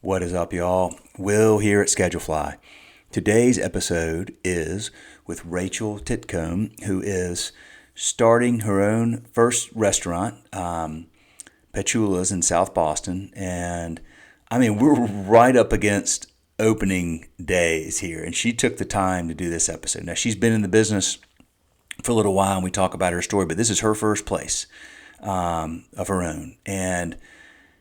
What is up, y'all? Will here at Schedulefly. Today's episode is with Rachel Titcomb, who is starting her own first restaurant, Petula's in South Boston. And I mean, we're right up against opening days here. And she took the time to do this episode. Now, she's been in the business for a little while, and we talk about her story, but this is her first place of her own. And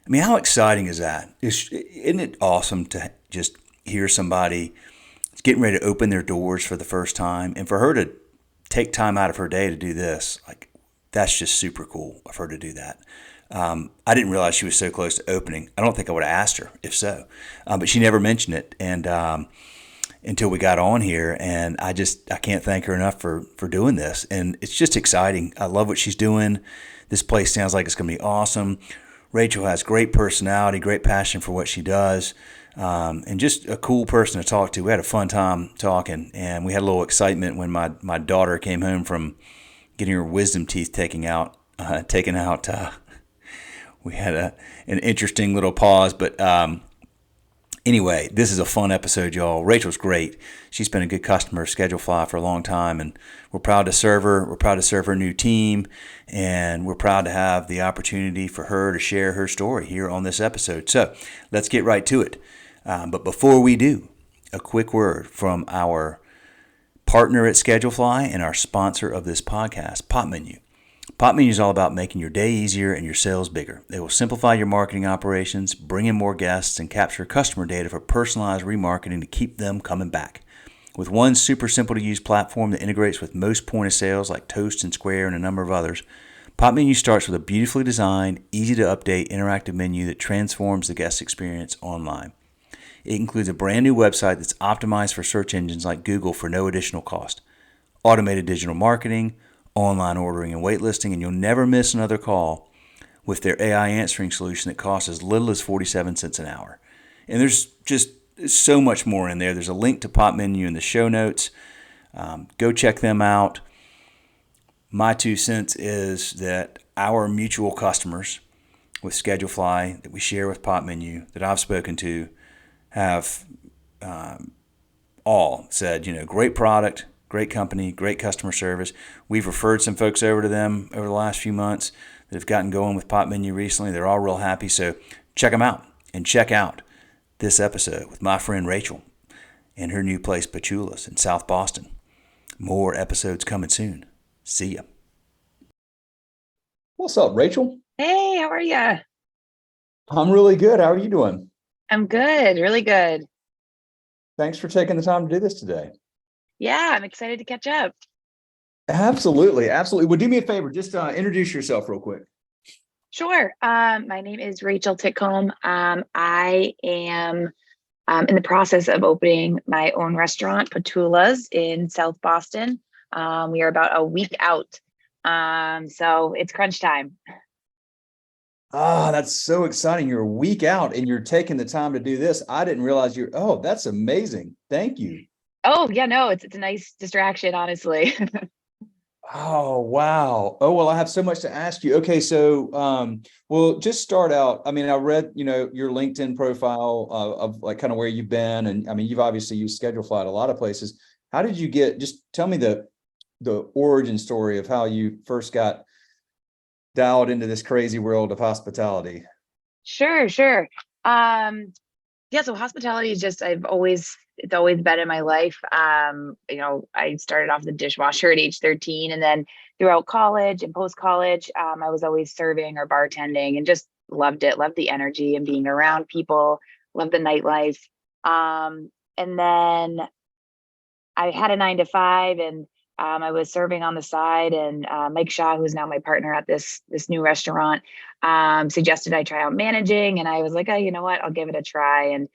I mean, how exciting is that? Isn't it awesome to just hear somebody getting ready to open their doors for the first time, and for her to take time out of her day to do this? Like, that's just super cool of her to do that. I didn't realize she was so close to opening. I don't think I would have asked her if so, but she never mentioned it, and until we got on here, and I can't thank her enough for doing this, and it's just exciting. I love what she's doing. This place sounds like it's going to be awesome. Rachel has great personality, great passion for what she does, and just a cool person to talk to. We had a fun time talking, and we had a little excitement when my daughter came home from getting her wisdom teeth taken out. We had an interesting little pause, but anyway, this is a fun episode, y'all. Rachel's great. She's been a good customer of Schedulefly for a long time, and we're proud to serve her. We're proud to serve her new team, and we're proud to have the opportunity for her to share her story here on this episode. So let's get right to it. But before we do, a quick word from our partner at Schedulefly and our sponsor of this podcast, Pop Menu. Pop Menu is all about making your day easier and your sales bigger. They will simplify your marketing operations, bring in more guests, and capture customer data for personalized remarketing to keep them coming back. With one super simple to use platform that integrates with most point of sales like Toast and Square and a number of others, Pop Menu starts with a beautifully designed, easy to update interactive menu that transforms the guest experience online. It includes a brand new website that's optimized for search engines like Google for no additional cost, automated digital marketing, online ordering and waitlisting, and you'll never miss another call with their AI answering solution that costs as little as 47 cents an hour. And there's just so much more in there. There's a link to Pop Menu in the show notes. Go check them out. My 2 cents is that our mutual customers with Schedulefly that we share with Pop Menu that I've spoken to have all said, great product, great company, great customer service. We've referred some folks over to them over the last few months that have gotten going with Pop Menu recently. They're all real happy. So check them out, and check out this episode with my friend Rachel and her new place, Petula's in South Boston. More episodes coming soon. See ya. What's up, Rachel? Hey, how are you? I'm really good. How are you doing? I'm good, really good. Thanks for taking the time to do this today. Yeah, I'm excited to catch up. Absolutely. Well, do me a favor. Just introduce yourself real quick. Sure. My name is Rachel Titcomb. I am in the process of opening my own restaurant, Petula's, in South Boston. We are about a week out. So it's crunch time. That's so exciting. You're a week out and you're taking the time to do this. I didn't realize that's amazing. Thank you. Oh, yeah, no, it's a nice distraction, honestly. Oh, wow. Oh, well, I have so much to ask you. Okay, so well, just start out. I mean, I read, your LinkedIn profile of like kind of where you've been, and I mean, you've obviously used Schedulefly at a lot of places. How did you just tell me the origin story of how you first got dialed into this crazy world of hospitality? Sure. Yeah, so hospitality is just it's always been in my life. I started off the dishwasher at age 13, and then throughout college and post-college, I was always serving or bartending and just loved it, loved the energy and being around people, loved the nightlife. And then I had a 9 to 5, and I was serving on the side, and Mike Shaw, who's now my partner at this new restaurant, suggested I try out managing, and I was like, oh, you know what, I'll give it a try. And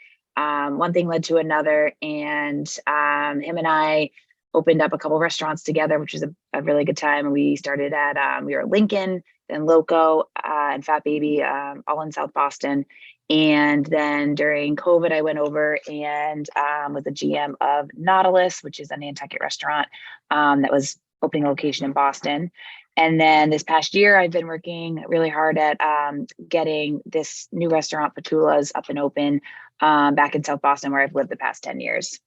one thing led to another, and him and I opened up a couple of restaurants together, which was a really good time. And we started at we were at Lincoln, then Loco, and Fat Baby, all in South Boston. And then during COVID, I went over and was the GM of Nautilus, which is a Nantucket restaurant that was opening a location in Boston. And then this past year, I've been working really hard at getting this new restaurant, Petula's, up and open back in South Boston, where I've lived the past 10 years.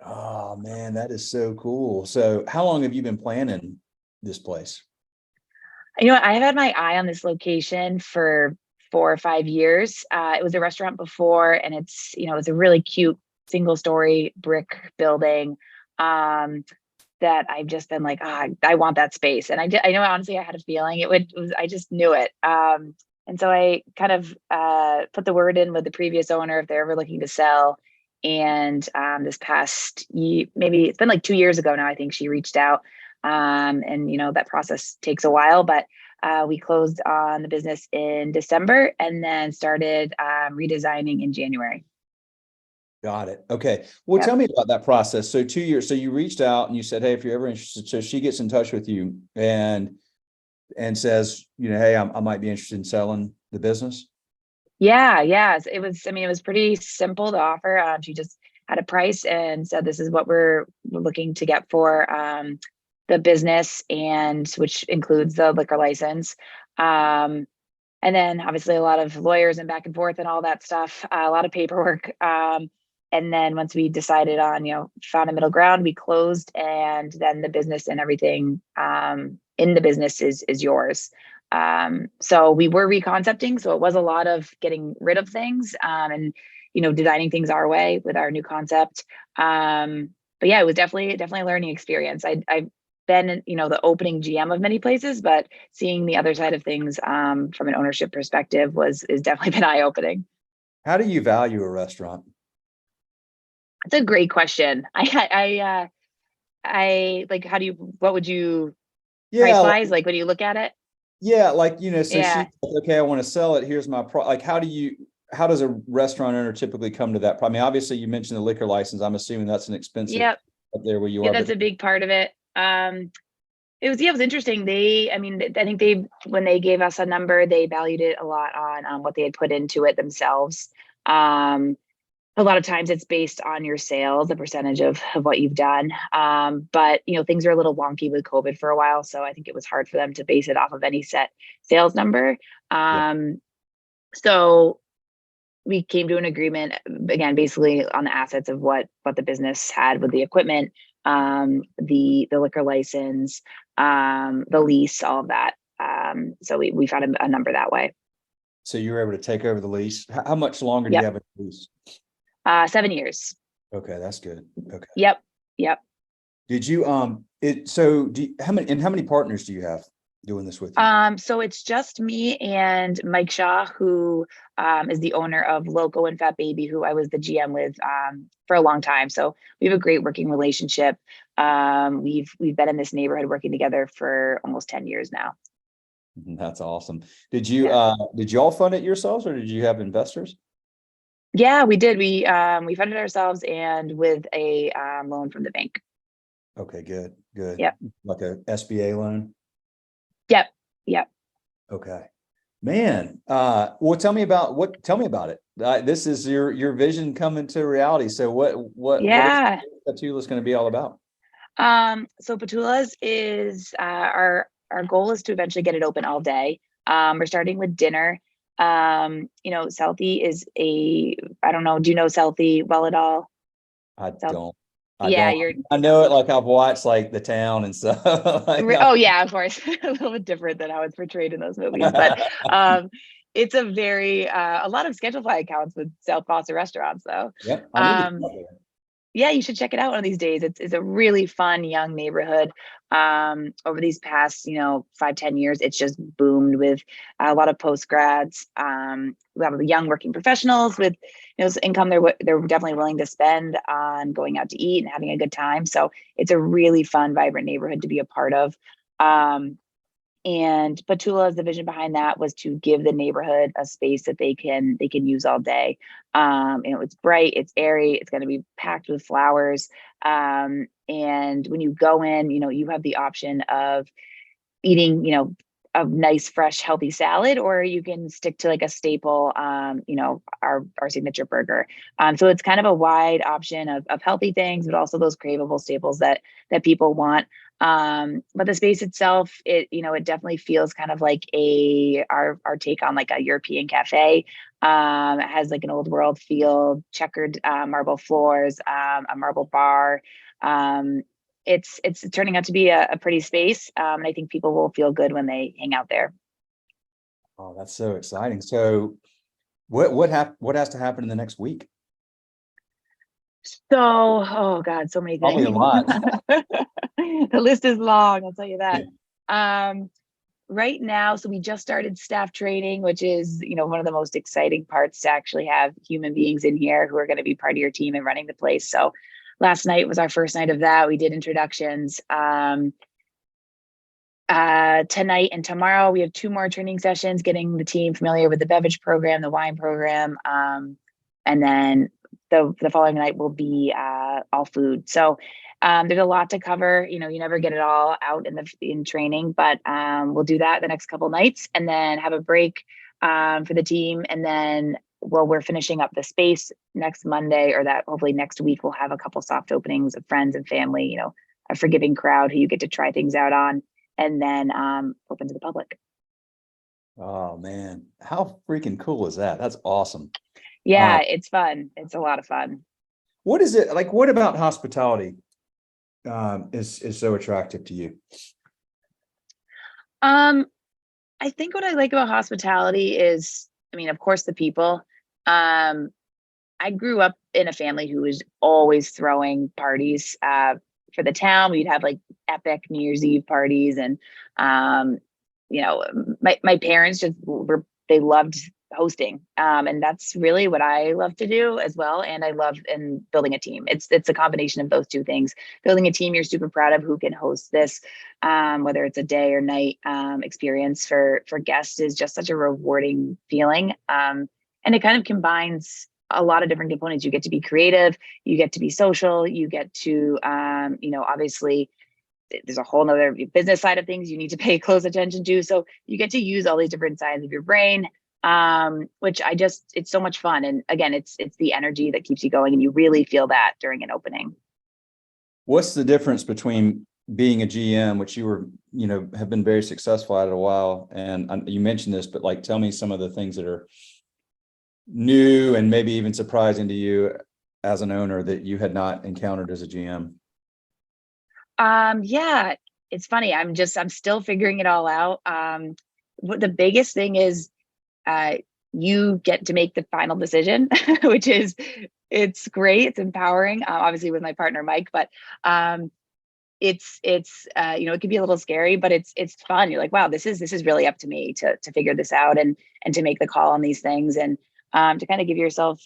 Oh man, that is so cool. So how long have you been planning this place? I have had my eye on this location for 4 or 5 years. It was a restaurant before, and it's a really cute single story brick building. That I've just been like, I want that space. And I know, honestly, I had a feeling I just knew it. And so I kind of put the word in with the previous owner if they're ever looking to sell. And this past maybe it's been like 2 years ago now, I think she reached out. And that process takes a while, but we closed on the business in December and then started redesigning in January. Got it. Okay. Well, Yep. tell me about that process. So 2 years, so you reached out and you said, hey, if you're ever interested, so she gets in touch with you and says, hey, I might be interested in selling the business. Yeah, yeah. It was pretty simple to offer. She just had a price and said, this is what we're looking to get for the business, and which includes the liquor license. And then obviously a lot of lawyers and back and forth and all that stuff, a lot of paperwork. And then once we decided on, found a middle ground, we closed, and then the business and everything in the business is yours. So we were reconcepting. So it was a lot of getting rid of things and, designing things our way with our new concept. But yeah, it was definitely a learning experience. I've been, the opening GM of many places, but seeing the other side of things from an ownership perspective is definitely been eye opening. How do you value a restaurant? It's a great question. I like, what would you Yeah, price wise, like when you look at it? yeah, so Yeah. she's like, okay, I want to sell it. Here's my like, how does a restaurant owner typically come to that? I mean, obviously you mentioned the liquor license. I'm assuming that's an expensive Yep. up there where you Yeah, are, that's but a big part of it. It was interesting. I think when they gave us a number, they valued it a lot on what they had put into it themselves. Um, a lot of times it's based on your sales, the percentage of what you've done. But things are a little wonky with COVID for a while. So I think it was hard for them to base it off of any set sales number. yeah. So we came to an agreement again, basically on the assets of what the business had with the equipment, the liquor license, the lease, all of that. So we found a number that way. So you were able to take over the lease. How much longer do you Yep. have a lease? 7 years. Okay, that's good. Okay. Yep. Yep. Did you how many partners do you have doing this with you? So it's just me and Mike Shaw, who is the owner of Loco and Fat Baby, who I was the GM with for a long time. So we have a great working relationship. We've been in this neighborhood working together for almost 10 years now. That's awesome. Yeah. Did you all fund it yourselves or did you have investors? Yeah, we did. We funded ourselves and with a loan from the bank. Okay, good, good. Yep. Like a SBA loan? Yep. Yep. Okay. Man, well, tell me about it. This is your vision coming to reality. So what is Yeah. Petula's going to be all about? So Petula's is our goal is to eventually get it open all day. We're starting with dinner. Southie is I don't know, do you know Southie well at all? I South, don't. I yeah, don't. I know it like I've watched like The Town and stuff. Like, oh yeah, of course. A little bit different than how it's portrayed in those movies, but it's a lot of Schedule Fly accounts with South Boston restaurants though. yep, I need to Um, go there. yeah, you should check it out one of these days. It's a really fun young neighborhood. Over these past, 5-10 years, it's just boomed with a lot of post grads, a lot of the young working professionals with income they're definitely willing to spend on going out to eat and having a good time. So it's a really fun, vibrant neighborhood to be a part of. And Petula's the vision behind that was to give the neighborhood a space that they can use all day. It's bright, it's airy, it's going to be packed with flowers. And when you go in, you have the option of eating, a nice, fresh, healthy salad, or you can stick to like a staple, our signature burger. So it's kind of a wide option of healthy things, but also those craveable staples that people want. But the space itself, it definitely feels kind of like our take on like a European cafe. It has like an old world feel, checkered marble floors, a marble bar. Um, it's turning out to be a pretty space, and I think people will feel good when they hang out there. Oh, that's so exciting. So what has to happen in the next week? So, oh God, so many Probably a things. lot. The list is long, I'll tell you that. Um, right now, so we just started staff training, which is, one of the most exciting parts, to actually have human beings in here who are going to be part of your team and running the place. So last night was our first night of that. We did introductions. Tonight and tomorrow we have 2 more training sessions, getting the team familiar with the beverage program, the wine program, and then the following night will be all food. So there's a lot to cover. You never get it all out in training, but we'll do that the next couple nights, and then have a break for the team, and then we're finishing up the space next Monday, or that hopefully next week we'll have a couple soft openings of friends and family. A forgiving crowd who you get to try things out on, and then open to the public. Oh man, how freaking cool is that? That's awesome. Yeah, it's fun. It's a lot of fun. What is it like? What about hospitality is so attractive to you? Um, I think what I like about hospitality is, I mean, of course, the people. Um, I grew up in a family who was always throwing parties for the town. We'd have like epic New Year's Eve parties, and um, my parents they loved hosting, and that's really what I love to do as well. And I love in building a team. It's a combination of those two things. Building a team you're super proud of, who can host this, whether it's a day or night experience for guests, is just such a rewarding feeling. And it kind of combines a lot of different components. You get to be creative, you get to be social, you get to obviously there's a whole nother business side of things you need to pay close attention to. So you get to use all these different sides of your brain, which it's so much fun. And again, it's the energy that keeps you going, and you really feel that during an opening. What's the difference between being a GM, which you were, have been very successful at a while, and you mentioned this, but like, tell me some of the things that are new and maybe even surprising to you as an owner that you had not encountered as a GM? Yeah, it's funny. I'm still figuring it all out. What the biggest thing is, you get to make the final decision, which is, it's great. It's empowering, obviously with my partner, Mike, but, it's it can be a little scary, but it's fun. You're like, wow, this is really up to me to figure this out, and to make the call on these things, and to kind of give yourself,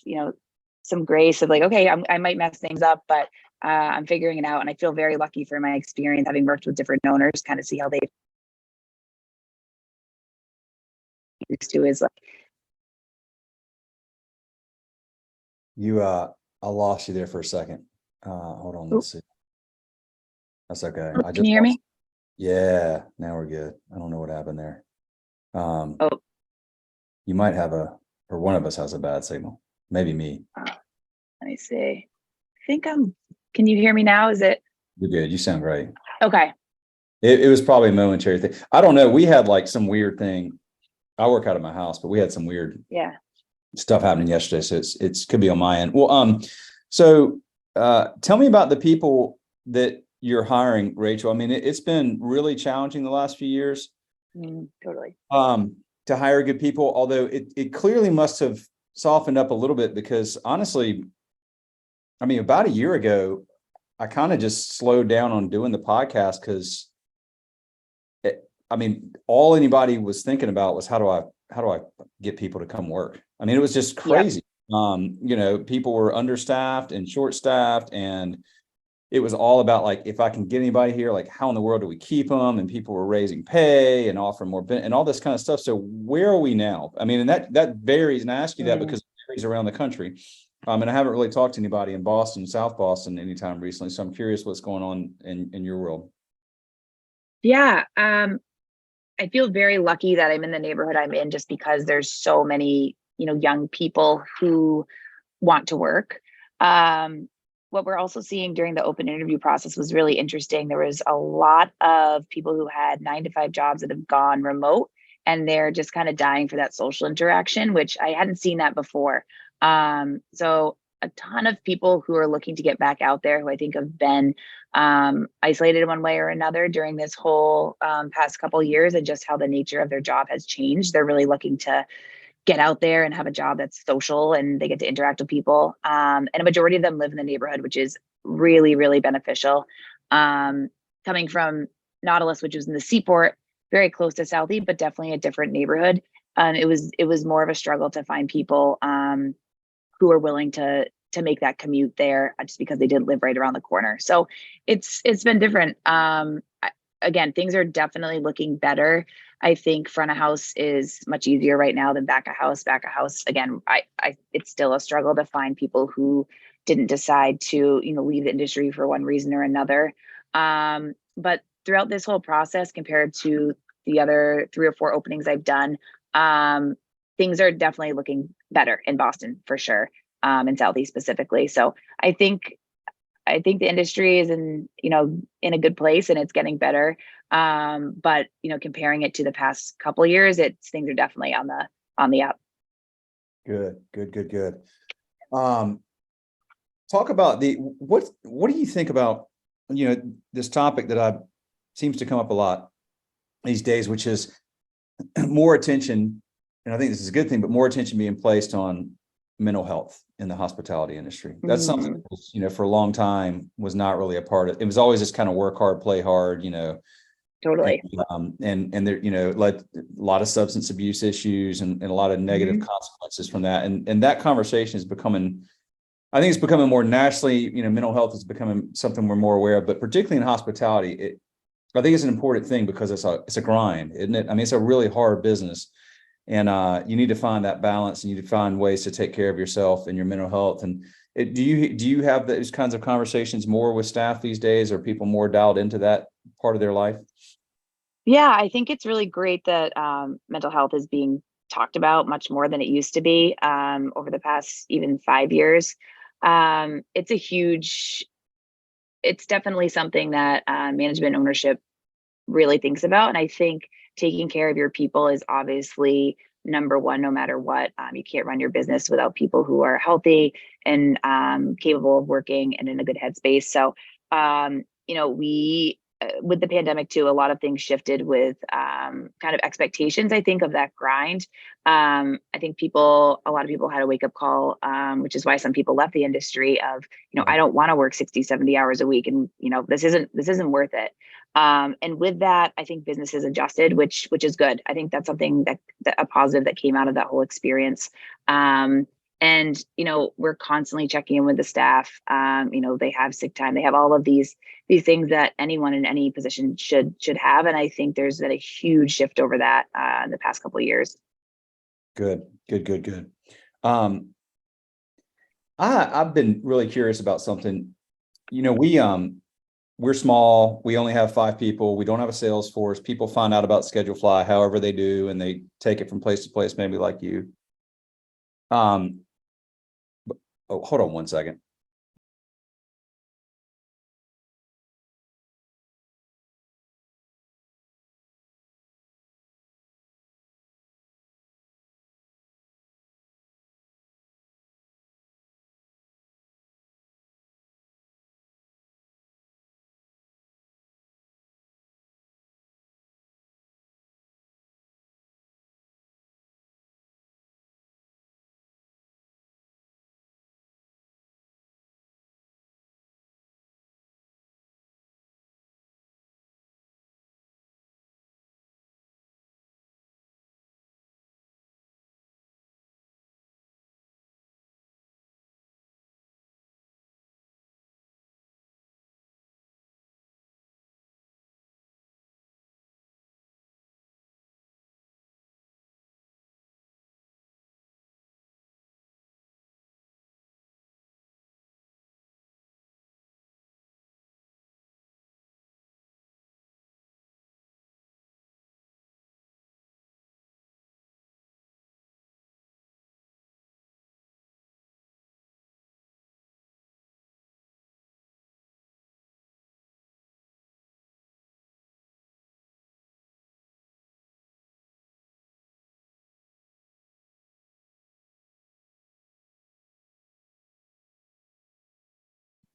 some grace of like, okay, I might mess things up, but I'm figuring it out. And I feel very lucky for my experience, having worked with different owners, kind of see how they used to is like. I lost you there for a second. Hold on, let's see. That's okay. I Can just you hear me? Yeah, now we're good. I don't know what happened there. Oh, You might have or one of us has a bad signal. Maybe me. let me see. I think can you hear me now? Is it? You're good. You sound great. Okay. It was probably a momentary thing. I don't know. We had like some weird thing. I work out of my house, but we had some weird stuff happening yesterday. So it's could be on my end. Well, so tell me about the people that you're hiring, Rachel. I mean, it's been really challenging the last few years. Totally. To hire good people, although it clearly must have softened up a little bit, because honestly, I mean, about a year ago, I kind of just slowed down on doing the podcast, because I mean, all anybody was thinking about was how do I get people to come work? I mean, it was just crazy. Yep. People were understaffed and short-staffed, and it was all about like, if I can get anybody here, like how in the world do we keep them? And people were raising pay and offering more and all this kind of stuff. So where are we now? I mean, and that varies, and I ask you that because it varies around the country. And I haven't really talked to anybody in Boston, South Boston anytime recently. So I'm curious what's going on in your world. Yeah. I feel very lucky that I'm in the neighborhood I'm in, just because there's so many, young people who want to work. what we're also seeing during the open interview process was really interesting. There was a lot of people who had 9 to 5 jobs that have gone remote, and they're just kind of dying for that social interaction, which I hadn't seen that before. So a ton of people who are looking to get back out there, who I think have been isolated one way or another during this whole past couple years, and just how the nature of their job has changed. They're really looking to get out there and have a job that's social and they get to interact with people. And a majority of them live in the neighborhood, which is really, really beneficial. Coming from Nautilus, which was in the Seaport, very close to Southie, but definitely a different neighborhood. It was more of a struggle to find people who are willing to make that commute there, just because they didn't live right around the corner. So it's been different. Again, things are definitely looking better. I think front of house is much easier right now than back of house. Back of house, again, it's still a struggle to find people who didn't decide to, leave the industry for one reason or another. But throughout this whole process, compared to the other 3 or 4 openings I've done, things are definitely looking better in Boston for sure, in Southeast specifically. So I think the industry is in a good place and it's getting better. But comparing it to the past couple of years, things are definitely on the up. Good, good, good, good. Talk about what do you think about, this topic that seems to come up a lot these days, which is more attention, and I think this is a good thing, but more attention being placed on mental health in the hospitality industry. That's something that was, for a long time was not really a part of it. Was always just kind of work hard, play hard, Totally. and there, like a lot of substance abuse issues and a lot of negative consequences from that. And that conversation is becoming, I think it's becoming more nationally, mental health is becoming something we're more aware of, but particularly in hospitality, I think it's an important thing because it's a grind, isn't it? I mean, it's a really hard business. And you need to find that balance, and you need to find ways to take care of yourself and your mental health. And do you have those kinds of conversations more with staff these days? Are people more dialed into that part of their life? Yeah, I think it's really great that mental health is being talked about much more than it used to be over the past even 5 years. It's definitely something that management ownership really thinks about. And I think taking care of your people is obviously number one, no matter what. You can't run your business without people who are healthy and capable of working and in a good headspace. So, we, with the pandemic too, a lot of things shifted with kind of expectations, I think, of that grind. I think a lot of people had a wake up call, which is why some people left the industry of, I don't want to work 60, 70 hours a week. And, this isn't worth it. And with that, I think businesses adjusted, which is good. I think that's something that a positive that came out of that whole experience. And we're constantly checking in with the staff. They have sick time. They have all of these things that anyone in any position should have. And I think there's been a huge shift over that in the past couple of years. Good, good, good, good. I've been really curious about something. We're small. We only have 5 people. We don't have a sales force. People find out about Schedule Fly however they do, and they take it from place to place, maybe like you. Hold on one second.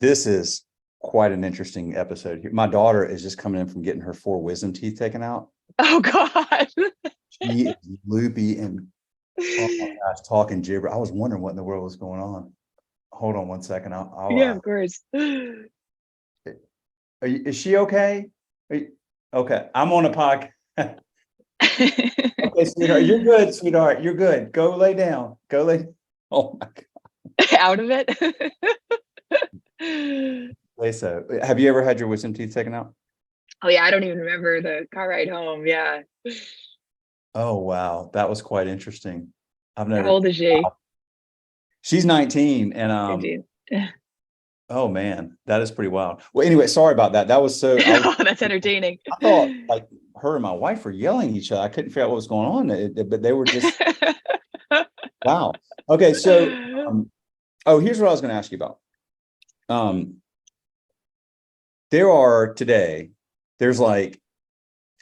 This is quite an interesting episode here. My daughter is just coming in from getting her 4 wisdom teeth taken out. Oh God. She is loopy and, oh my gosh, talking gibber. I was wondering what in the world was going on. Hold on one second. Yeah, of course. Is she okay? Okay, I'm on a podcast. Okay, sweetheart, you're good, sweetheart. You're good. Go lay down. Go lay. Oh my God. Out of it. Say so. Have you ever had your wisdom teeth taken out? Oh yeah, I don't even remember the car ride home. Yeah. Oh wow, that was quite interesting. I've How never. old is she? She's 19, and 19. oh man, that is pretty wild. Well, anyway, sorry about that. That was so. Oh, that's entertaining. I thought like her and my wife were yelling at each other. I couldn't figure out what was going on, but they were just wow. Okay, so here's what I was going to ask you about. There are today, there's like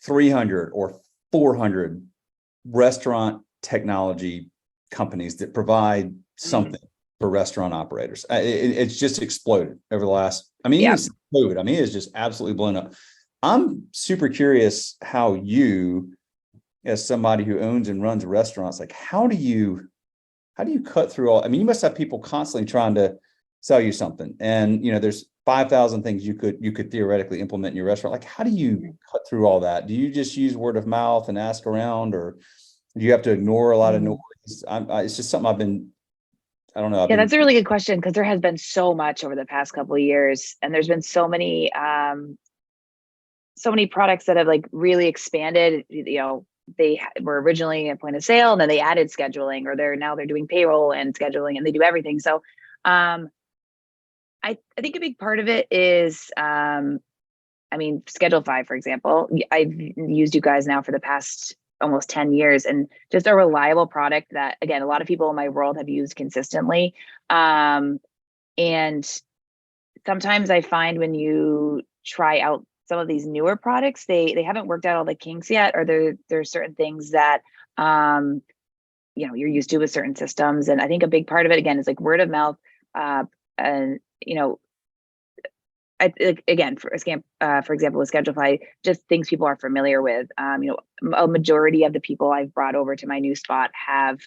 300 or 400 restaurant technology companies that provide something for restaurant operators. It's just exploded over the last, I mean, even since COVID, I mean, it's just absolutely blown up. I'm super curious how you, as somebody who owns and runs restaurants, like how do you cut through all, I mean, you must have people constantly trying to sell you something, and there's 5,000 things you could theoretically implement in your restaurant. Like, how do you cut through all that? Do you just use word of mouth and ask around, or do you have to ignore a lot of noise? It's just something I don't know. Yeah, that's a really good question, because there has been so much over the past couple of years, and there's been so many products that have like really expanded. They were originally a point of sale, and then they added scheduling, or they're doing payroll and scheduling, and they do everything. So I think a big part of it is, Schedule5, for example. I've used you guys now for the past almost 10 years, and just a reliable product that, again, a lot of people in my world have used consistently. And sometimes I find when you try out some of these newer products, they haven't worked out all the kinks yet, or there's certain things that you're used to with certain systems. And I think a big part of it, again, is like word of mouth. And again, for example, with Schedulify, just things people are familiar with. A majority of the people I've brought over to my new spot have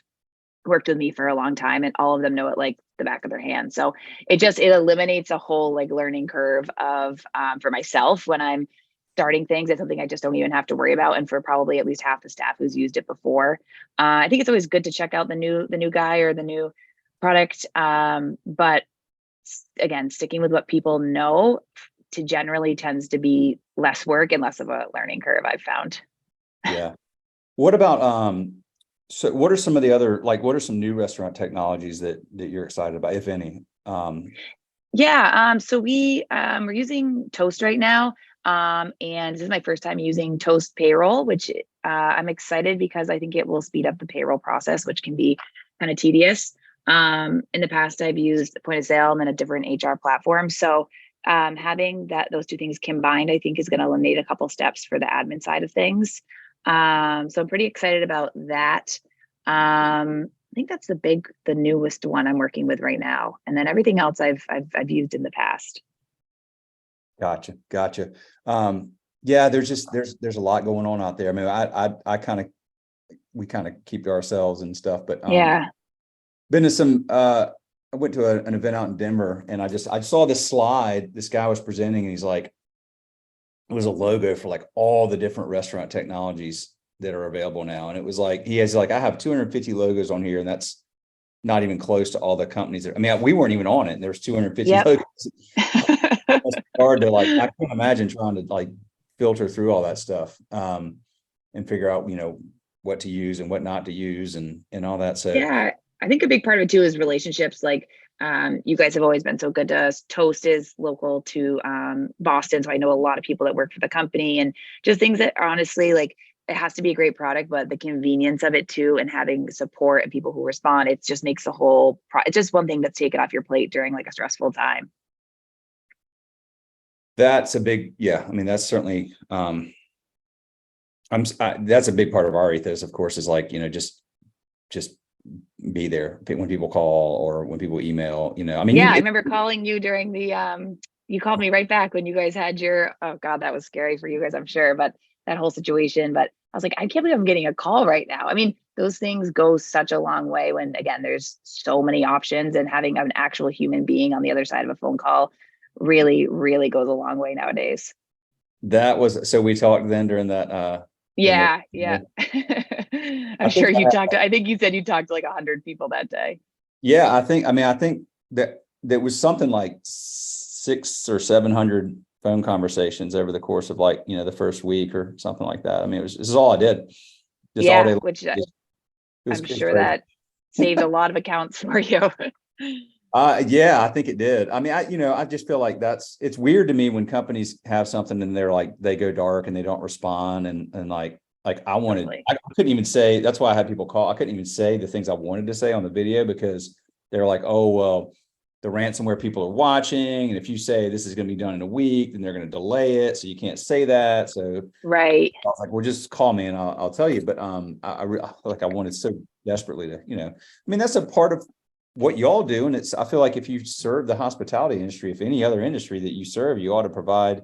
worked with me for a long time, and all of them know it like the back of their hand. So it eliminates a whole like learning curve of for myself when I'm starting things. It's something I just don't even have to worry about, and for probably at least half the staff who's used it before. I think it's always good to check out the new guy or the new product, but again, sticking with what people know generally tends to be less work and less of a learning curve, I've found. Yeah. What about so what are some of the other, like, what are some new restaurant technologies that you're excited about, if any? So we're using Toast right now. And this is my first time using Toast Payroll, which I'm excited because I think it will speed up the payroll process, which can be kind of tedious. In the past, I've used point of sale and then a different HR platform. So having those two things combined, I think is going to eliminate a couple steps for the admin side of things. So I'm pretty excited about that. I think that's the newest one I'm working with right now. And then everything else I've used in the past. Gotcha. Yeah, there's a lot going on out there. I mean, we kind of keep to ourselves and stuff, but yeah. Been to some I went to an event out in Denver, and I saw this slide this guy was presenting, and he's like, it was a logo for like all the different restaurant technologies that are available now. And it was like, he has like, I have 250 logos on here, and that's not even close to all the companies that, I mean, we weren't even on it, and there's 250 logos. It's hard to like, I can't imagine trying to like filter through all that stuff and figure out, what to use and what not to use and all that. So yeah, I think a big part of it too is relationships. Like you guys have always been so good to us. Toast is local to Boston, so I know a lot of people that work for the company, and just things that honestly, like, it has to be a great product, but the convenience of it too, and having support and people who respond, it just makes the whole it's just one thing that's taken off your plate during like a stressful time. that's a big, yeah. I mean, that's certainly that's a big part of our ethos, of course, is like, just be there when people call or when people email. I mean, Yeah, I remember calling you during you called me right back when you guys had your, oh God, that was scary for you guys, I'm sure, but that whole situation. But I was like, I can't believe I'm getting a call right now. I mean, those things go such a long way when, again, there's so many options, and having an actual human being on the other side of a phone call really, really goes a long way nowadays. that was, so we talked then during the, Yeah, yeah. I I'm think sure you talked, I think you said you talked to like 100 people that day. yeah, I think that there was something like 600 or 700 phone conversations over the course of like, the first week or something like that. I mean, this is all I did, just all Yeah, day long. which I'm It was sure crazy. that saved a lot of accounts for you. Yeah, I think it did. I mean, I just feel like it's weird to me when companies have something and they're like, they go dark and they don't respond. And like Totally. I couldn't even say, that's why I had people call. I couldn't even say the things I wanted to say on the video because they're like, oh, well, the ransomware people are watching. And if you say this is going to be done in a week, then they're going to delay it. So you can't say that. So Right. I was like, well, just call me and I'll tell you. But I feel like I wanted so desperately to, I mean, that's a part of what y'all do. And I feel like if you serve the hospitality industry, if any other industry that you serve, you ought to provide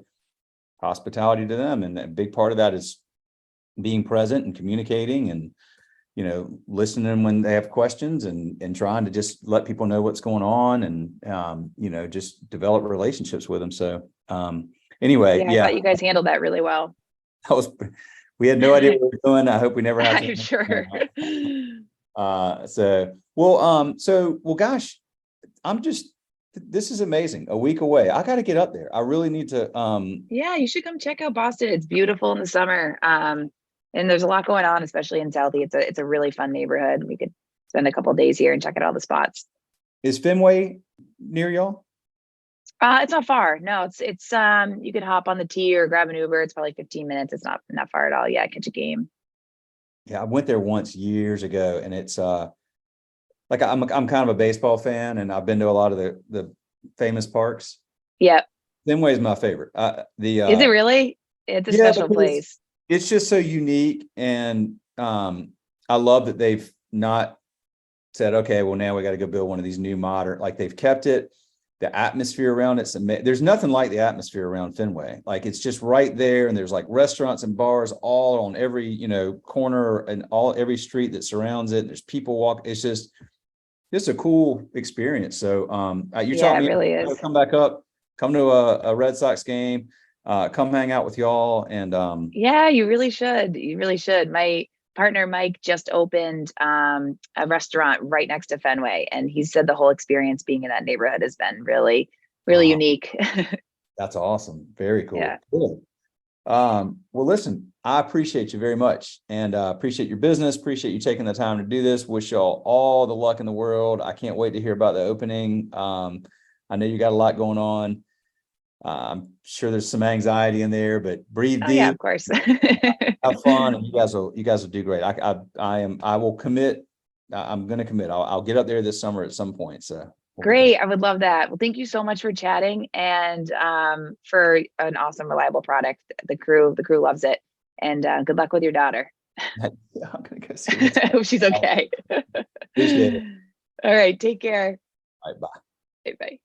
hospitality to them. And a big part of that is being present and communicating and, listening when they have questions and trying to just let people know what's going on and, just develop relationships with them. So, anyway, Yeah, I yeah, thought you guys handled that really well. that was, we had no idea what we were doing. I hope we never have I'm to. sure. Well, gosh, this is amazing. A week away. I got to get up there. I really need to, Yeah, you should come check out Boston. It's beautiful in the summer. And there's a lot going on, especially in Southie. It's a really fun neighborhood. We could spend a couple of days here and check out all the spots. is Fenway near y'all? It's not far. No, it's you could hop on the T or grab an Uber. It's probably 15 minutes. It's not far at all. Yeah, catch a game. Yeah, I went there once years ago and it's, like I'm kind of a baseball fan and I've been to a lot of the famous parks. Yep. Fenway is my favorite. Is it really? It's a Yeah, special because place. it's just so unique and I love that they've not said, okay, well now we got to go build one of these new modern, like they've kept it, the atmosphere around it's there's nothing like the atmosphere around Fenway. Like it's just right there and there's like restaurants and bars all on every, corner and every street that surrounds it. There's people walk. It's just a cool experience. So you Yeah, taught it me really to is. come back up, come to a Red Sox game, come hang out with y'all. And Yeah, you really should. You really should. My partner Mike just opened a restaurant right next to Fenway, and he said the whole experience being in that neighborhood has been really, really uh, unique. that's awesome. Very Yeah. cool. Cool. Well, listen, I appreciate you very much and appreciate your business. Appreciate you taking the time to do this. Wish y'all all the luck in the world. I can't wait to hear about the opening. I know you got a lot going on. I'm sure there's some anxiety in there, but breathe Oh yeah, of deep, course. have fun, and you guys will do great. I will commit. I'm going to commit. I'll get up there this summer at some point. So we'll get that. Great. I would love that. Well, thank you so much for chatting and for an awesome, reliable product. The crew loves it. And good luck with your daughter. Yeah, I'm going to go see what's I hope she's okay. appreciate it. All right. Take care. All right, bye. Bye bye.